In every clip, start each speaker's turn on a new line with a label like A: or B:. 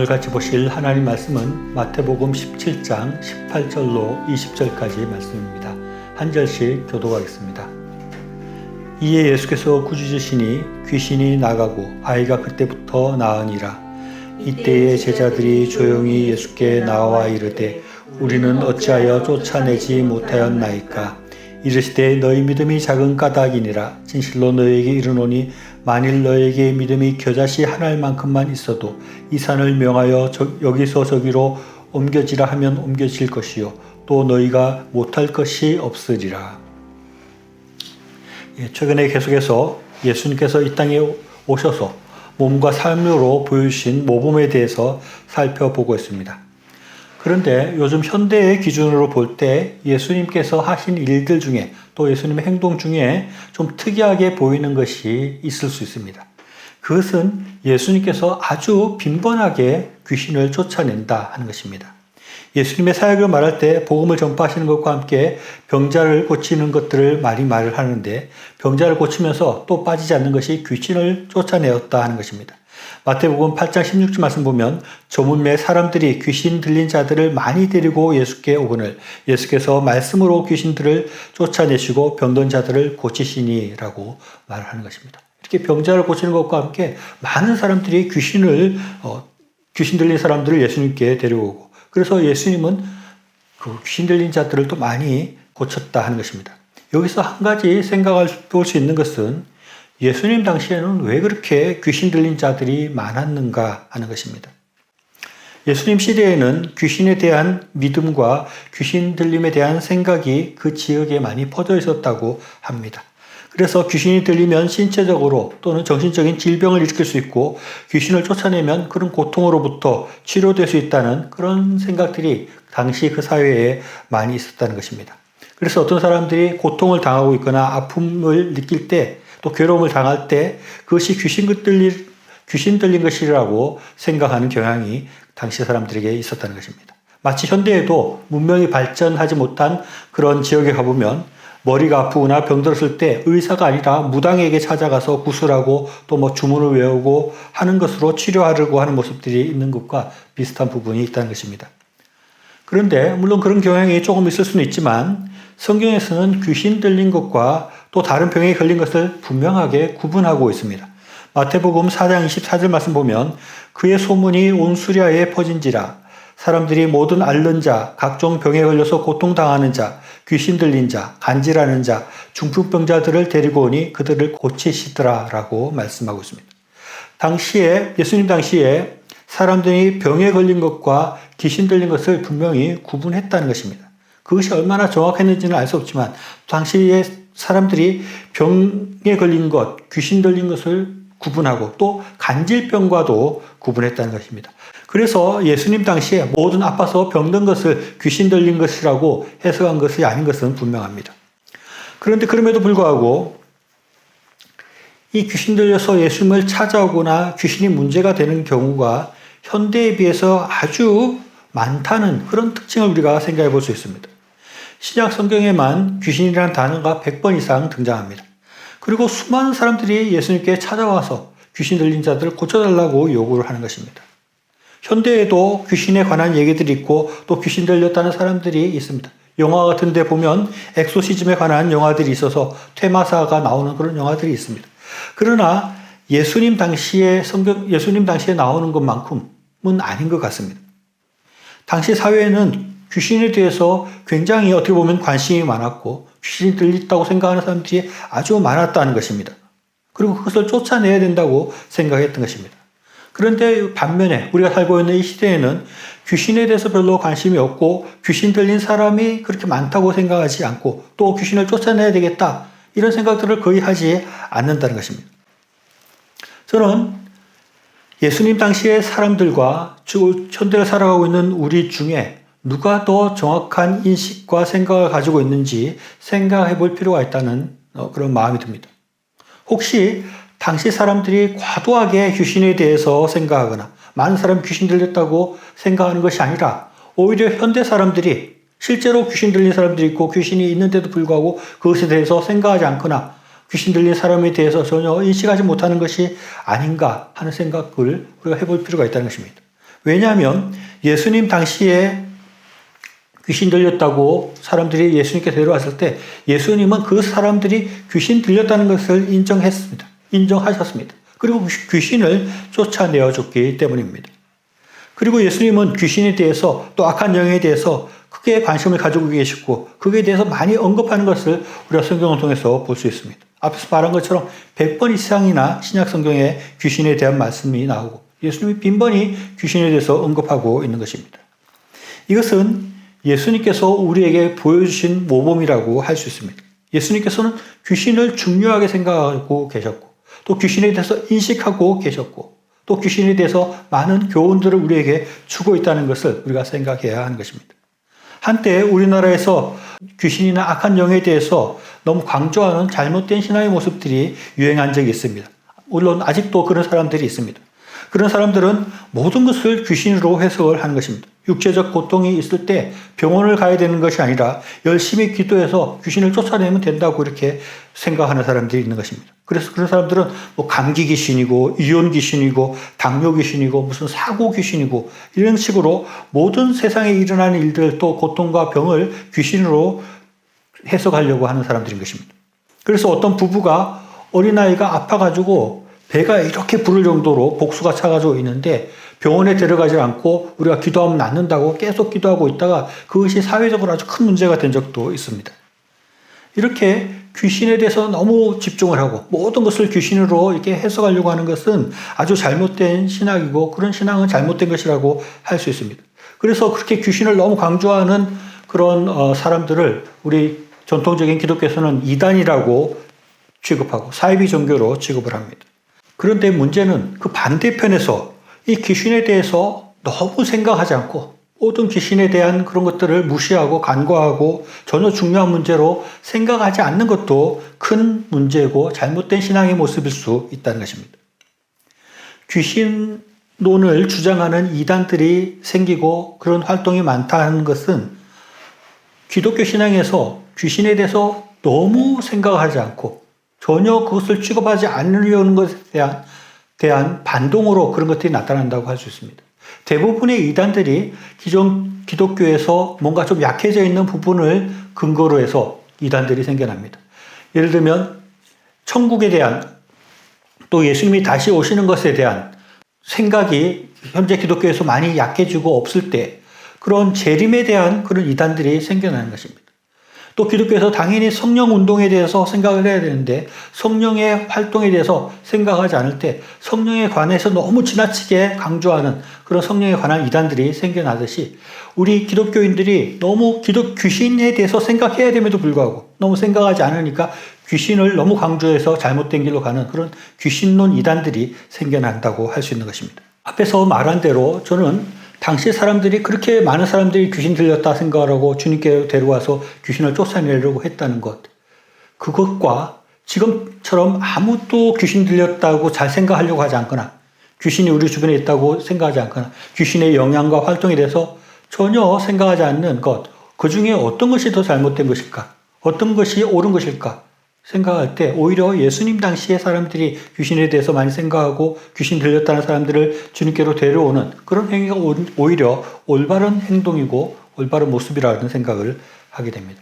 A: 오늘 같이 보실 하나님 말씀은 마태복음 17장 18절로 20절까지의 말씀입니다. 한 절씩 교독하겠습니다. 이에 예수께서 꾸짖으시니 귀신이 나가고 아이가 그때부터 나으니라. 이때에 제자들이 조용히 예수께 나와 이르되 우리는 어찌하여 쫓아내지 못하였나이까. 이르시되 너희 믿음이 작은 까닭이니라. 진실로 너희에게 이르노니 만일 너희에게 믿음이 겨자씨 한 알만큼만 있어도 이 산을 명하여 여기서 저기로 옮겨지라 하면 옮겨질 것이요 또 너희가 못할 것이 없으리라. 최근에 계속해서 예수님께서 이 땅에 오셔서 몸과 삶으로 보여주신 모범에 대해서 살펴보고 있습니다. 그런데 요즘 현대의 기준으로 볼 때 예수님께서 하신 일들 중에 또 예수님의 행동 중에 좀 특이하게 보이는 것이 있을 수 있습니다. 그것은 예수님께서 아주 빈번하게 귀신을 쫓아낸다 하는 것입니다. 예수님의 사역을 말할 때 복음을 전파하시는 것과 함께 병자를 고치는 것들을 많이 말을 하는데 병자를 고치면서 또 빠지지 않는 것이 귀신을 쫓아내었다 하는 것입니다. 마태복음 8장 16절 말씀 보면 저문매 사람들이 귀신 들린 자들을 많이 데리고 예수께 오거늘 예수께서 말씀으로 귀신들을 쫓아내시고 병든 자들을 고치시니라고 말을 하는 것입니다. 이렇게 병자를 고치는 것과 함께 많은 사람들이 귀신 들린 사람들을 예수님께 데려오고 그래서 예수님은 그 귀신 들린 자들을 또 많이 고쳤다 하는 것입니다. 여기서 한 가지 생각할 수 있는 것은 예수님 당시에는 왜 그렇게 귀신 들린 자들이 많았는가 하는 것입니다. 예수님 시대에는 귀신에 대한 믿음과 귀신 들림에 대한 생각이 그 지역에 많이 퍼져 있었다고 합니다. 그래서 귀신이 들리면 신체적으로 또는 정신적인 질병을 일으킬 수 있고 귀신을 쫓아내면 그런 고통으로부터 치료될 수 있다는 그런 생각들이 당시 그 사회에 많이 있었다는 것입니다. 그래서 어떤 사람들이 고통을 당하고 있거나 아픔을 느낄 때 또 괴로움을 당할 때 그것이 귀신 들린 것이라고 생각하는 경향이 당시 사람들에게 있었다는 것입니다. 마치 현대에도 문명이 발전하지 못한 그런 지역에 가보면 머리가 아프거나 병들었을 때 의사가 아니라 무당에게 찾아가서 구슬하고 또 주문을 외우고 하는 것으로 치료하려고 하는 모습들이 있는 것과 비슷한 부분이 있다는 것입니다. 그런데 물론 그런 경향이 조금 있을 수는 있지만 성경에서는 귀신 들린 것과 또 다른 병에 걸린 것을 분명하게 구분하고 있습니다. 마태복음 4장 24절 말씀 보면 그의 소문이 온 수리아에 퍼진지라. 사람들이 모든 앓는 자, 각종 병에 걸려서 고통당하는 자, 귀신 들린 자, 간질하는 자, 중풍병자들을 데리고 오니 그들을 고치시더라 라고 말씀하고 있습니다. 예수님 당시에 사람들이 병에 걸린 것과 귀신 들린 것을 분명히 구분했다는 것입니다. 그것이 얼마나 정확했는지는 알 수 없지만 당시에 사람들이 병에 걸린 것, 귀신 들린 것을 구분하고 또 간질병과도 구분했다는 것입니다. 그래서 예수님 당시에 모든 아파서 병든 것을 귀신 들린 것이라고 해석한 것이 아닌 것은 분명합니다. 그런데 그럼에도 불구하고 이 귀신 들려서 예수님을 찾아오거나 귀신이 문제가 되는 경우가 현대에 비해서 아주 많다는 그런 특징을 우리가 생각해 볼 수 있습니다. 신약 성경에만 귀신이라는 단어가 100번 이상 등장합니다. 그리고 수많은 사람들이 예수님께 찾아와서 귀신 들린 자들을 고쳐달라고 요구를 하는 것입니다. 현대에도 귀신에 관한 얘기들이 있고 또 귀신 들렸다는 사람들이 있습니다. 영화 같은 데 보면 엑소시즘에 관한 영화들이 있어서 퇴마사가 나오는 그런 영화들이 있습니다. 그러나 예수님 당시에 나오는 것만큼은 아닌 것 같습니다. 당시 사회에는 귀신에 대해서 굉장히 어떻게 보면 관심이 많았고 귀신이 들렸다고 생각하는 사람들이 아주 많았다는 것입니다. 그리고 그것을 쫓아내야 된다고 생각했던 것입니다. 그런데 반면에 우리가 살고 있는 이 시대에는 귀신에 대해서 별로 관심이 없고 귀신 들린 사람이 그렇게 많다고 생각하지 않고 또 귀신을 쫓아내야 되겠다 이런 생각들을 거의 하지 않는다는 것입니다. 저는 예수님 당시의 사람들과 현대를 살아가고 있는 우리 중에 누가 더 정확한 인식과 생각을 가지고 있는지 생각해 볼 필요가 있다는 그런 마음이 듭니다. 혹시 당시 사람들이 과도하게 귀신에 대해서 생각하거나 많은 사람이 귀신 들렸다고 생각하는 것이 아니라 오히려 현대 사람들이 실제로 귀신 들린 사람들이 있고 귀신이 있는데도 불구하고 그것에 대해서 생각하지 않거나 귀신 들린 사람에 대해서 전혀 인식하지 못하는 것이 아닌가 하는 생각을 우리가 해볼 필요가 있다는 것입니다. 왜냐하면 예수님 당시에 귀신 들렸다고 사람들이 예수님께 데려왔을 때 예수님은 그 사람들이 귀신 들렸다는 것을 인정했습니다. 인정하셨습니다. 그리고 귀신을 쫓아내어 줬기 때문입니다. 그리고 예수님은 귀신에 대해서 또 악한 영에 대해서 크게 관심을 가지고 계시고 그에 대해서 많이 언급하는 것을 우리가 성경을 통해서 볼 수 있습니다. 앞에서 말한 것처럼 100번 이상이나 신약 성경에 귀신에 대한 말씀이 나오고 예수님이 빈번히 귀신에 대해서 언급하고 있는 것입니다. 이것은 예수님께서 우리에게 보여주신 모범이라고 할 수 있습니다. 예수님께서는 귀신을 중요하게 생각하고 계셨고 또 귀신에 대해서 인식하고 계셨고 또 귀신에 대해서 많은 교훈들을 우리에게 주고 있다는 것을 우리가 생각해야 하는 것입니다. 한때 우리나라에서 귀신이나 악한 영에 대해서 너무 강조하는 잘못된 신앙의 모습들이 유행한 적이 있습니다. 물론 아직도 그런 사람들이 있습니다. 그런 사람들은 모든 것을 귀신으로 해석을 하는 것입니다. 육체적 고통이 있을 때 병원을 가야 되는 것이 아니라 열심히 기도해서 귀신을 쫓아내면 된다고 이렇게 생각하는 사람들이 있는 것입니다. 그래서 그런 사람들은 뭐 감기 귀신이고 이혼 귀신이고 당뇨 귀신이고 무슨 사고 귀신이고 이런 식으로 모든 세상에 일어나는 일들 또 고통과 병을 귀신으로 해석하려고 하는 사람들인 것입니다. 그래서 어떤 부부가 어린아이가 아파가지고 배가 이렇게 부를 정도로 복수가 차가지고 있는데 병원에 데려가지 않고 우리가 기도하면 낫는다고 계속 기도하고 있다가 그것이 사회적으로 아주 큰 문제가 된 적도 있습니다. 이렇게 귀신에 대해서 너무 집중을 하고 모든 것을 귀신으로 이렇게 해석하려고 하는 것은 아주 잘못된 신학이고 그런 신앙은 잘못된 것이라고 할 수 있습니다. 그래서 그렇게 귀신을 너무 강조하는 그런 사람들을 우리 전통적인 기독교에서는 이단이라고 취급하고 사이비 종교로 취급을 합니다. 그런데 문제는 그 반대편에서 이 귀신에 대해서 너무 생각하지 않고 모든 귀신에 대한 그런 것들을 무시하고 간과하고 전혀 중요한 문제로 생각하지 않는 것도 큰 문제고 잘못된 신앙의 모습일 수 있다는 것입니다. 귀신론을 주장하는 이단들이 생기고 그런 활동이 많다는 것은 기독교 신앙에서 귀신에 대해서 너무 생각하지 않고 전혀 그것을 취급하지 않으려는 것에 대한 반동으로 그런 것들이 나타난다고 할 수 있습니다. 대부분의 이단들이 기존 기독교에서 뭔가 좀 약해져 있는 부분을 근거로 해서 이단들이 생겨납니다. 예를 들면 천국에 대한 또 예수님이 다시 오시는 것에 대한 생각이 현재 기독교에서 많이 약해지고 없을 때 그런 재림에 대한 그런 이단들이 생겨나는 것입니다. 또 기독교에서 당연히 성령 운동에 대해서 생각을 해야 되는데 성령의 활동에 대해서 생각하지 않을 때 성령에 관해서 너무 지나치게 강조하는 그런 성령에 관한 이단들이 생겨나듯이 우리 기독교인들이 너무 귀신에 대해서 생각해야 됨에도 불구하고 너무 생각하지 않으니까 귀신을 너무 강조해서 잘못된 길로 가는 그런 귀신론 이단들이 생겨난다고 할 수 있는 것입니다. 앞에서 말한 대로 저는 당시 사람들이 그렇게 많은 사람들이 귀신 들렸다 생각하고 주님께 데려와서 귀신을 쫓아내려고 했다는 것. 그것과 지금처럼 아무도 귀신 들렸다고 잘 생각하려고 하지 않거나 귀신이 우리 주변에 있다고 생각하지 않거나 귀신의 영향과 활동에 대해서 전혀 생각하지 않는 것. 그 중에 어떤 것이 더 잘못된 것일까? 어떤 것이 옳은 것일까? 생각할 때 오히려 예수님 당시의 사람들이 귀신에 대해서 많이 생각하고 귀신 들렸다는 사람들을 주님께로 데려오는 그런 행위가 오히려 올바른 행동이고 올바른 모습이라는 생각을 하게 됩니다.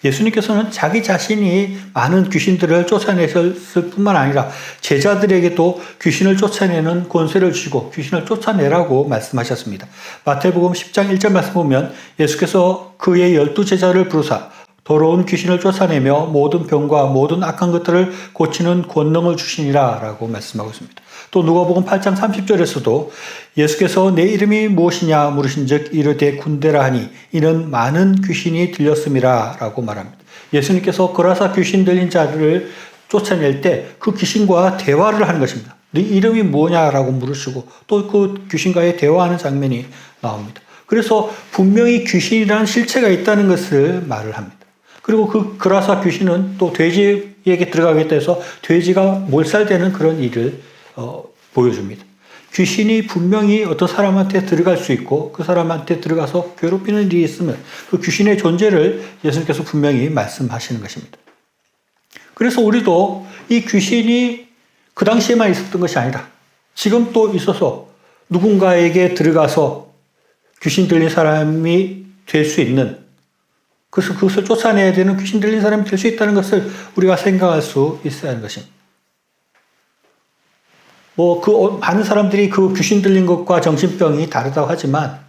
A: 예수님께서는 자기 자신이 많은 귀신들을 쫓아냈을 뿐만 아니라 제자들에게도 귀신을 쫓아내는 권세를 주시고 귀신을 쫓아내라고 말씀하셨습니다. 마태복음 10장 1절 말씀 보면 예수께서 그의 12제자를 부르사 더러운 귀신을 쫓아내며 모든 병과 모든 악한 것들을 고치는 권능을 주시니라 라고 말씀하고 있습니다. 또 누가복음 8장 30절에서도 예수께서 내 이름이 무엇이냐 물으신즉 이르되 군대라 하니 이는 많은 귀신이 들렸음이라 라고 말합니다. 예수님께서 거라사 귀신 들린 자를 쫓아낼 때 그 귀신과 대화를 하는 것입니다. 네 이름이 뭐냐라고 물으시고 또 그 귀신과의 대화하는 장면이 나옵니다. 그래서 분명히 귀신이라는 실체가 있다는 것을 말을 합니다. 그리고 그 그라사 귀신은 또 돼지에게 들어가겠다 해서 돼지가 몰살되는 그런 일을 보여줍니다. 귀신이 분명히 어떤 사람한테 들어갈 수 있고 그 사람한테 들어가서 괴롭히는 일이 있으면 그 귀신의 존재를 예수님께서 분명히 말씀하시는 것입니다. 그래서 우리도 이 귀신이 그 당시에만 있었던 것이 아니라 지금 또 있어서 누군가에게 들어가서 귀신 들린 사람이 될 수 있는, 그래서 그것을 쫓아내야 되는 귀신 들린 사람이 될 수 있다는 것을 우리가 생각할 수 있어야 하는 것입니다. 많은 사람들이 그 귀신 들린 것과 정신병이 다르다고 하지만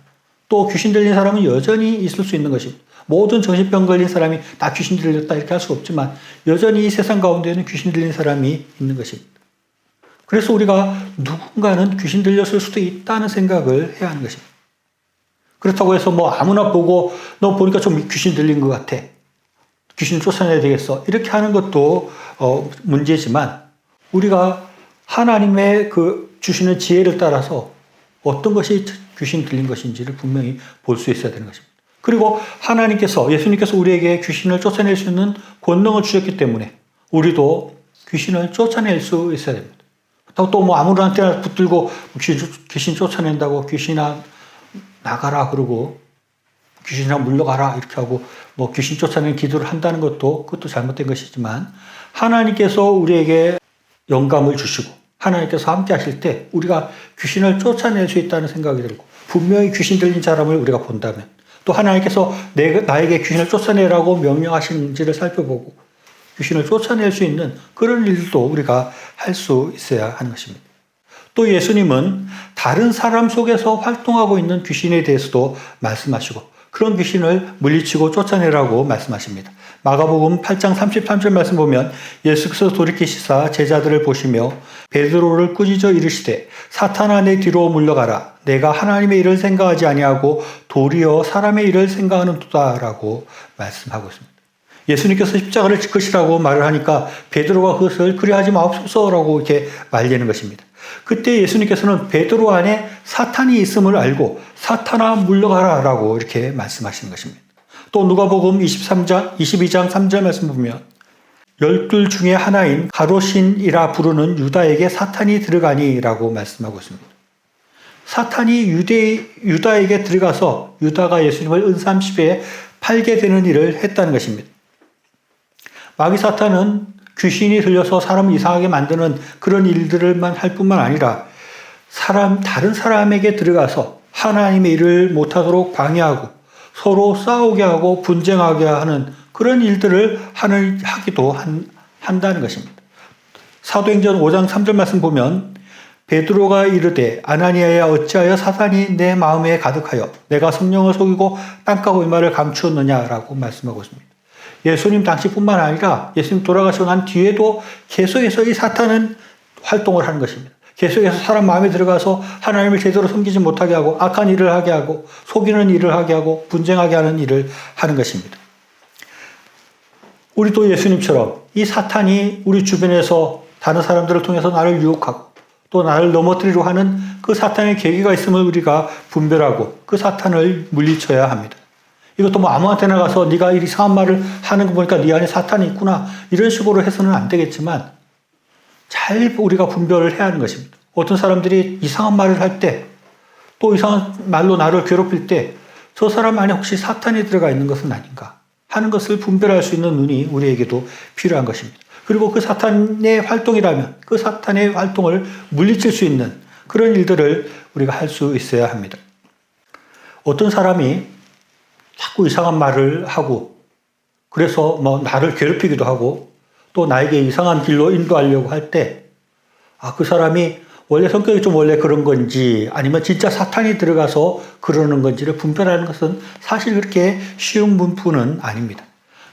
A: 또 귀신 들린 사람은 여전히 있을 수 있는 것입니다. 모든 정신병 걸린 사람이 다 귀신 들렸다 이렇게 할 수 없지만 여전히 이 세상 가운데에는 귀신 들린 사람이 있는 것입니다. 그래서 우리가 누군가는 귀신 들렸을 수도 있다는 생각을 해야 하는 것입니다. 그렇다고 해서 아무나 보고 너 보니까 좀 귀신 들린 것 같아. 귀신 쫓아내야 되겠어. 이렇게 하는 것도 문제지만 우리가 하나님의 주시는 지혜를 따라서 어떤 것이 귀신 들린 것인지를 분명히 볼 수 있어야 되는 것입니다. 그리고 예수님께서 우리에게 귀신을 쫓아낼 수 있는 권능을 주셨기 때문에 우리도 귀신을 쫓아낼 수 있어야 됩니다. 또 아무한테나 붙들고 귀신 쫓아낸다고 귀신아 나가라 그러고 귀신이랑 물러가라 이렇게 하고 귀신 쫓아내는 기도를 한다는 그것도 잘못된 것이지만 하나님께서 우리에게 영감을 주시고 하나님께서 함께 하실 때 우리가 귀신을 쫓아낼 수 있다는 생각이 들고 분명히 귀신 들린 사람을 우리가 본다면 또 하나님께서 나에게 귀신을 쫓아내라고 명령하시는지를 살펴보고 귀신을 쫓아낼 수 있는 그런 일도 우리가 할 수 있어야 하는 것입니다. 또 예수님은 다른 사람 속에서 활동하고 있는 귀신에 대해서도 말씀하시고 그런 귀신을 물리치고 쫓아내라고 말씀하십니다. 마가복음 8장 33절 말씀 보면 예수께서 돌이키시사 제자들을 보시며 베드로를 꾸짖어 이르시되 사탄아 내 뒤로 물러가라. 내가 하나님의 일을 생각하지 아니하고 도리어 사람의 일을 생각하는도다라고 말씀하고 있습니다. 예수님께서 십자가를 지으시라고 말을 하니까 베드로가 그것을 그리 하지 마옵소서라고 이렇게 말리는 것입니다. 그때 예수님께서는 베드로 안에 사탄이 있음을 알고 사탄아 물러가라라고 이렇게 말씀하시는 것입니다. 또 누가복음 22장 3절 말씀 보면 12 중에 하나인 가로신이라 부르는 유다에게 사탄이 들어가니라고 말씀하고 있습니다. 사탄이 유다에게 들어가서 유다가 예수님을 은삼십에 팔게 되는 일을 했다는 것입니다. 마귀 사탄은 귀신이 들려서 사람을 이상하게 만드는 그런 일들만 할 뿐만 아니라 다른 사람에게 들어가서 하나님의 일을 못하도록 방해하고 서로 싸우게 하고 분쟁하게 하는 그런 일들을 하기도 한다는 것입니다. 사도행전 5장 3절 말씀 보면 베드로가 이르되 아나니아야 어찌하여 사탄이 내 마음에 가득하여 내가 성령을 속이고 땅가고 이마를 감추었느냐라고 말씀하고 있습니다. 예수님 당시뿐만 아니라 예수님 돌아가시고 난 뒤에도 계속해서 이 사탄은 활동을 하는 것입니다. 계속해서 사람 마음에 들어가서 하나님을 제대로 섬기지 못하게 하고 악한 일을 하게 하고 속이는 일을 하게 하고 분쟁하게 하는 일을 하는 것입니다. 우리도 예수님처럼 이 사탄이 우리 주변에서 다른 사람들을 통해서 나를 유혹하고 또 나를 넘어뜨리려 하는 그 사탄의 계기가 있음을 우리가 분별하고 그 사탄을 물리쳐야 합니다. 이것도 아무한테나 가서 네가 이상한 말을 하는 거 보니까 네 안에 사탄이 있구나 이런 식으로 해서는 안 되겠지만 잘 우리가 분별을 해야 하는 것입니다. 어떤 사람들이 이상한 말을 할 때 또 이상한 말로 나를 괴롭힐 때 저 사람 안에 혹시 사탄이 들어가 있는 것은 아닌가 하는 것을 분별할 수 있는 눈이 우리에게도 필요한 것입니다. 그리고 그 사탄의 활동이라면 그 사탄의 활동을 물리칠 수 있는 그런 일들을 우리가 할 수 있어야 합니다. 어떤 사람이 자꾸 이상한 말을 하고 그래서 나를 괴롭히기도 하고 또 나에게 이상한 길로 인도하려고 할 때 그 사람이 원래 성격이 좀 원래 그런 건지 아니면 진짜 사탄이 들어가서 그러는 건지를 분별하는 것은 사실 그렇게 쉬운 문구는 아닙니다.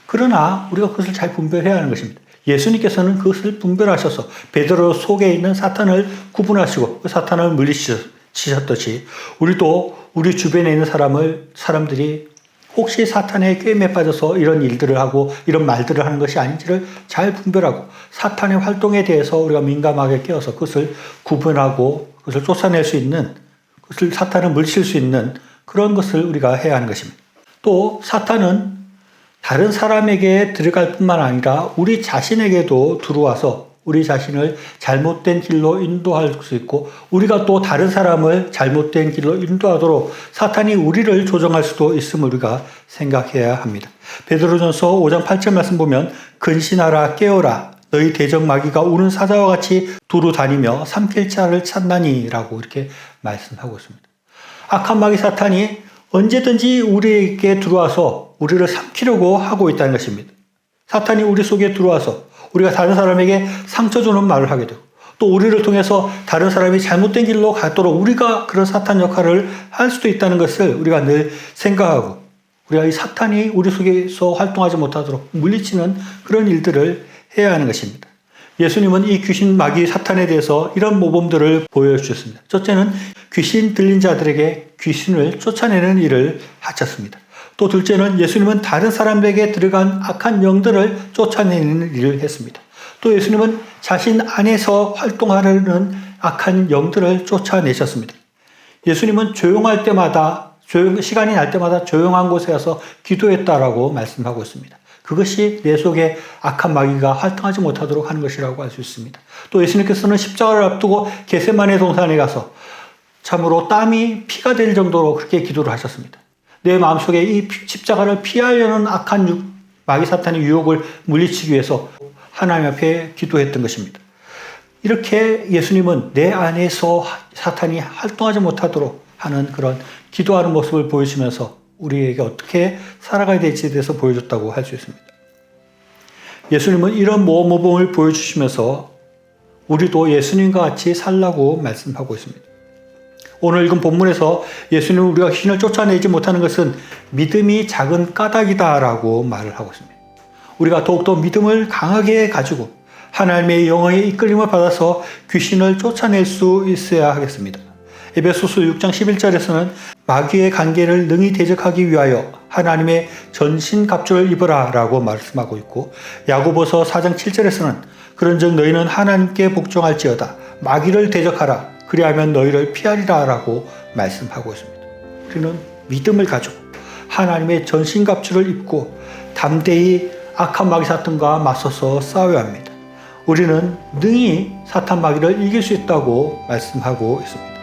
A: 그러나 우리가 그것을 잘 분별해야 하는 것입니다. 예수님께서는 그것을 분별하셔서 베드로 속에 있는 사탄을 구분하시고 그 사탄을 물리치셨듯이 우리도 우리 주변에 있는 사람들이 혹시 사탄의 꾀임에 빠져서 이런 일들을 하고 이런 말들을 하는 것이 아닌지를 잘 분별하고 사탄의 활동에 대해서 우리가 민감하게 깨어서 그것을 구분하고 그것을 쫓아낼 수 있는 그것을 사탄을 물리칠 수 있는 그런 것을 우리가 해야 하는 것입니다. 또 사탄은 다른 사람에게 들어갈 뿐만 아니라 우리 자신에게도 들어와서 우리 자신을 잘못된 길로 인도할 수 있고 우리가 또 다른 사람을 잘못된 길로 인도하도록 사탄이 우리를 조정할 수도 있음을 우리가 생각해야 합니다. 베드로전서 5장 8절 말씀 보면 근신하라 깨어라 너희 대적 마귀가 우는 사자와 같이 두루 다니며 삼킬 자를 찾나니 라고 이렇게 말씀하고 있습니다. 악한 마귀 사탄이 언제든지 우리에게 들어와서 우리를 삼키려고 하고 있다는 것입니다. 사탄이 우리 속에 들어와서 우리가 다른 사람에게 상처 주는 말을 하게 되고 또 우리를 통해서 다른 사람이 잘못된 길로 가도록 우리가 그런 사탄 역할을 할 수도 있다는 것을 우리가 늘 생각하고 우리가 이 사탄이 우리 속에서 활동하지 못하도록 물리치는 그런 일들을 해야 하는 것입니다. 예수님은 이 귀신 마귀 사탄에 대해서 이런 모범들을 보여주셨습니다. 첫째는 귀신 들린 자들에게 귀신을 쫓아내는 일을 하셨습니다. 또 둘째는 예수님은 다른 사람에게 들어간 악한 영들을 쫓아내는 일을 했습니다. 또 예수님은 자신 안에서 활동하려는 악한 영들을 쫓아내셨습니다. 예수님은 조용할 때마다 시간이 날 때마다 조용한 곳에 가서 기도했다라고 말씀하고 있습니다. 그것이 내 속에 악한 마귀가 활동하지 못하도록 하는 것이라고 할 수 있습니다. 또 예수님께서는 십자가를 앞두고 겟세마네 동산에 가서 참으로 땀이 피가 될 정도로 그렇게 기도를 하셨습니다. 내 마음속에 이 십자가를 피하려는 악한 마귀 사탄의 유혹을 물리치기 위해서 하나님 앞에 기도했던 것입니다. 이렇게 예수님은 내 안에서 사탄이 활동하지 못하도록 하는 그런 기도하는 모습을 보여주면서 우리에게 어떻게 살아가야 될지에 대해서 보여줬다고 할 수 있습니다. 예수님은 이런 모범을 보여주시면서 우리도 예수님과 같이 살라고 말씀하고 있습니다. 오늘 읽은 본문에서 예수님은 우리가 귀신을 쫓아내지 못하는 것은 믿음이 작은 까닭이다라고 말을 하고 있습니다. 우리가 더욱더 믿음을 강하게 가지고 하나님의 영의 이끌림을 받아서 귀신을 쫓아낼 수 있어야 하겠습니다. 에베소서 6장 11절에서는 마귀의 관계를 능히 대적하기 위하여 하나님의 전신갑주를 입으라 라고 말씀하고 있고 야고보서 4장 7절에서는 그런즉 너희는 하나님께 복종할지어다 마귀를 대적하라 그리하면 너희를 피하리라 라고 말씀하고 있습니다. 우리는 믿음을 가지고 하나님의 전신갑주를 입고 담대히 악한 마귀 사탄과 맞서서 싸워야 합니다. 우리는 능히 사탄 마귀를 이길 수 있다고 말씀하고 있습니다.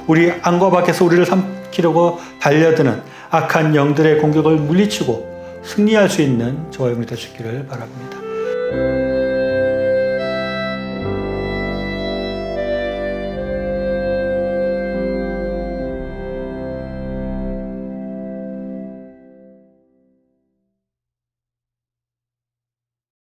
A: 우리 안과 밖에서 우리를 삼키려고 달려드는 악한 영들의 공격을 물리치고 승리할 수 있는 저와 여러분이 되시기를 바랍니다.